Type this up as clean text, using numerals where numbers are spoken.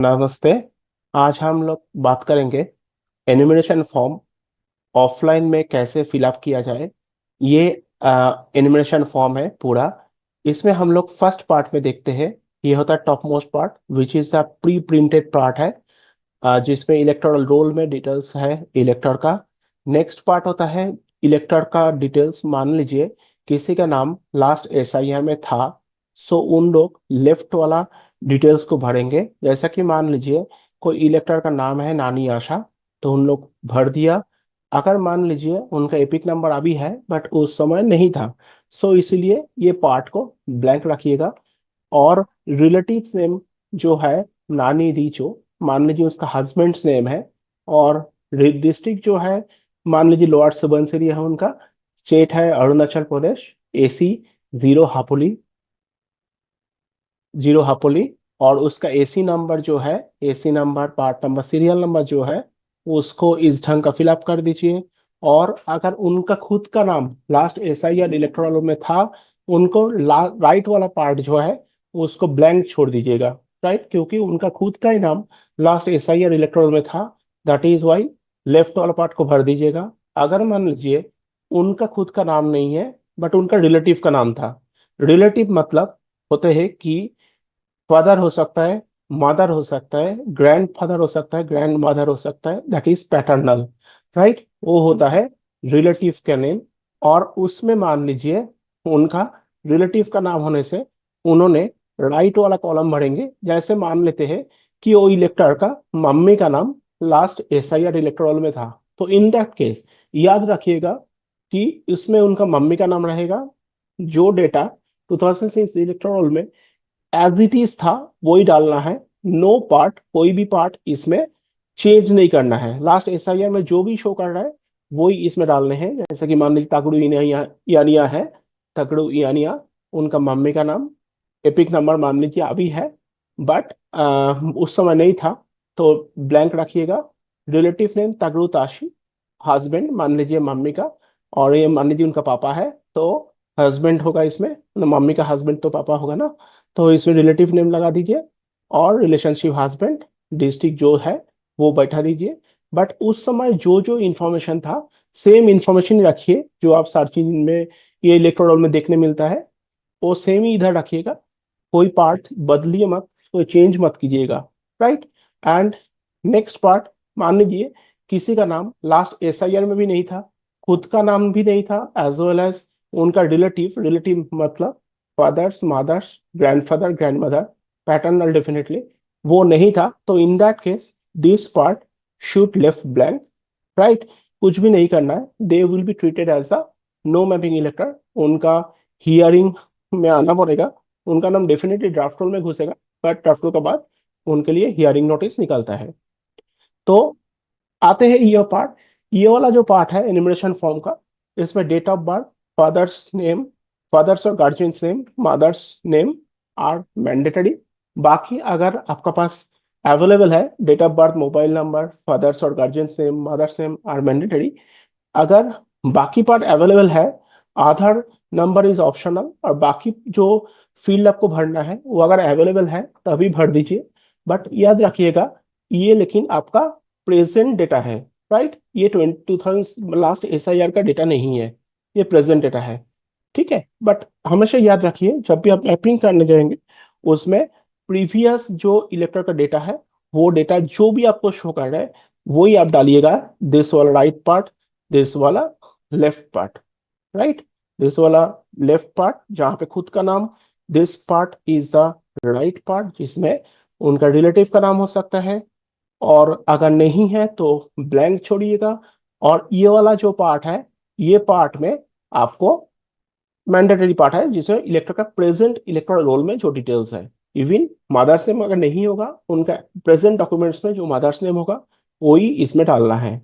नमस्ते। आज हम लोग बात करेंगे एनिमेशन फॉर्म ऑफलाइन में कैसे फिलअप किया जाए। ये एनिमेशन फॉर्म है पूरा। इसमें हम लोग फर्स्ट पार्ट में देखते हैं। ये होता है top most part which is the pre printed part है, जिसमें इलेक्टोरल रोल में डिटेल्स है इलेक्टर का। नेक्स्ट पार्ट होता है इलेक्टर का डिटेल्स। मान लीजिए किसी का नाम लास्ट एसआईआर में था, सो उन लोग लेफ्ट वाला डिटेल्स को भरेंगे। जैसा कि मान लीजिए कोई इलेक्टर का नाम है नानी आशा, तो उन लोग भर दिया। अगर मान लीजिए उनका एपिक नंबर अभी है बट उस समय नहीं था, सो इसीलिए ये पार्ट को ब्लैंक रखिएगा। और रिलेटिव्स नेम जो है नानी रीचो, मान लीजिए उसका हस्बैंड्स नेम है। और डिस्ट्रिक्ट जो है मान लीजिए लोअर सुबनसिरी है उनका। स्टेट है अरुणाचल प्रदेश। एसी जीरो हापोली, जीरो हापोली। और उसका एसी नंबर जो है, AC number part number serial number जो है, उसको इस ढंग का फिलअप कर दीजिए। और अगर उनका खुद का नाम लास्ट एसआई या इलेक्टोरल में था, उनको राइट वाला पार्ट जो है उसको ब्लैंक छोड़ दीजिएगा। राइट, क्योंकि उनका खुद का ही नाम लास्ट एसआई या इलेक्टोरल में था, दैट इज वाई लेफ्ट वाला पार्ट को भर दीजिएगा। अगर मान लीजिए उनका खुद का नाम नहीं है बट उनका रिलेटिव का नाम था। रिलेटिव मतलब होते हैं कि फादर हो सकता है, मदर हो सकता है, ग्रैंड फादर हो सकता है, ग्रैंड मदर हो सकता है, दैट इज पैटर्नल। राइट, वो होता है रिलेटिव का नेम। और उसमें मान लीजिए उनका रिलेटिव का नाम होने से उन्होंने राइट वाला कॉलम भरेंगे। जैसे मान लेते हैं कि वो इलेक्टर का मम्मी का नाम लास्ट एसआईआर इलेक्टोरल में था, तो इन दैट केस याद रखिएगा कि इसमें उनका मम्मी का नाम रहेगा। जो डेटा 2006 इलेक्टोरल में एज इट इज था वही डालना है। नो पार्ट, कोई भी पार्ट इसमें चेंज नहीं करना है। लास्ट एसआईआर में जो भी शो कर रहा है वही इसमें डालने हैं। जैसे कि मान लीजिए तगड़ू यानिया है, तगड़ू यानिया उनका मम्मी का नाम। एपिक नंबर मान लीजिए अभी है बट उस समय नहीं था, तो ब्लैंक रखिएगा। रिलेटिव नेम तगड़ू ताशी, हस्बैंड मान लीजिए मम्मी का। और ये मान लीजिए उनका पापा है, तो हस्बैंड होगा इसमें, मम्मी का हस्बैंड तो पापा होगा ना, तो इसमें रिलेटिव नेम लगा दीजिए। और रिलेशनशिप हस्बैंड, डिस्ट्रिक्ट जो है वो बैठा दीजिए। बट उस समय जो जो इंफॉर्मेशन था सेम इंफॉर्मेशन रखिए जो आप सर्च इंजन में ये इलेक्ट्रोल में देखने मिलता है, वो सेम ही इधर रखिएगा। कोई पार्ट बदलिए मत, कोई चेंज मत कीजिएगा। राइट। एंड नेक्स्ट पार्ट, मान लीजिए किसी का नाम लास्ट एसआईआर में भी नहीं था, खुद का नाम भी नहीं था, एज वेल एज उनका रिलेटिव, रिलेटिव मतलब fathers mothers grandfather grandmother paternal definitely वो नहीं था, तो in that case this part should left blank. Right, कुछ भी नहीं करना है। They will be treated as the no mapping elector. उनका हियरिंग में आना पड़ेगा। उनका नाम डेफिनेटली ड्राफ्ट रोल में घुसेगा, बट ड्राफ्ट रोल के बाद उनके लिए हियरिंग नोटिस निकलता है। तो आते हैं ये पार्ट। ये वाला जो पार्ट है एनिमरेशन फॉर्म का, इसमें date of birth, father's name, father's और guardian's name, mother's name are mandatory. बाकी अगर आपका पास अवेलेबल है date of birth, mobile number, father's और guardian's name, mother's name are mandatory. अगर बाकी पार्ट अवेलेबल है, आधार नंबर इज ऑप्शनल। और बाकी जो फील्ड आपको भरना है वो अगर अवेलेबल है तभी भर दीजिए। बट याद रखिएगा ये लेकिन आपका प्रेजेंट डेटा है। राइट, ये 2000 लास्ट एसआईआर का डेटा नहीं है, ये प्रेजेंट डेटा है। ठीक है, बट हमेशा याद रखिए जब भी आप मैपिंग करने जाएंगे उसमें प्रीवियस जो इलेक्टर का डेटा है, वो डेटा जो भी आपको शो कर रहा है वही आप डालिएगा। दिस वाला राइट पार्ट, दिस वाला लेफ्ट पार्ट। राइट, दिस वाला लेफ्ट पार्ट जहां पे खुद का नाम, this part is the right part जिसमें उनका रिलेटिव का नाम हो सकता है। और अगर नहीं है तो ब्लैंक छोड़िएगा। और ये वाला जो पार्ट है, ये पार्ट में आपको मैंडेटरी पार्ट है जिसमें इलेक्टर का प्रेजेंट इलेक्टोरल रोल में जो डिटेल्स है। इवन मदर्स नेम अगर नहीं होगा, उनका प्रेजेंट डॉक्यूमेंट्स में जो मदर्स नेम होगा वही इसमें डालना है।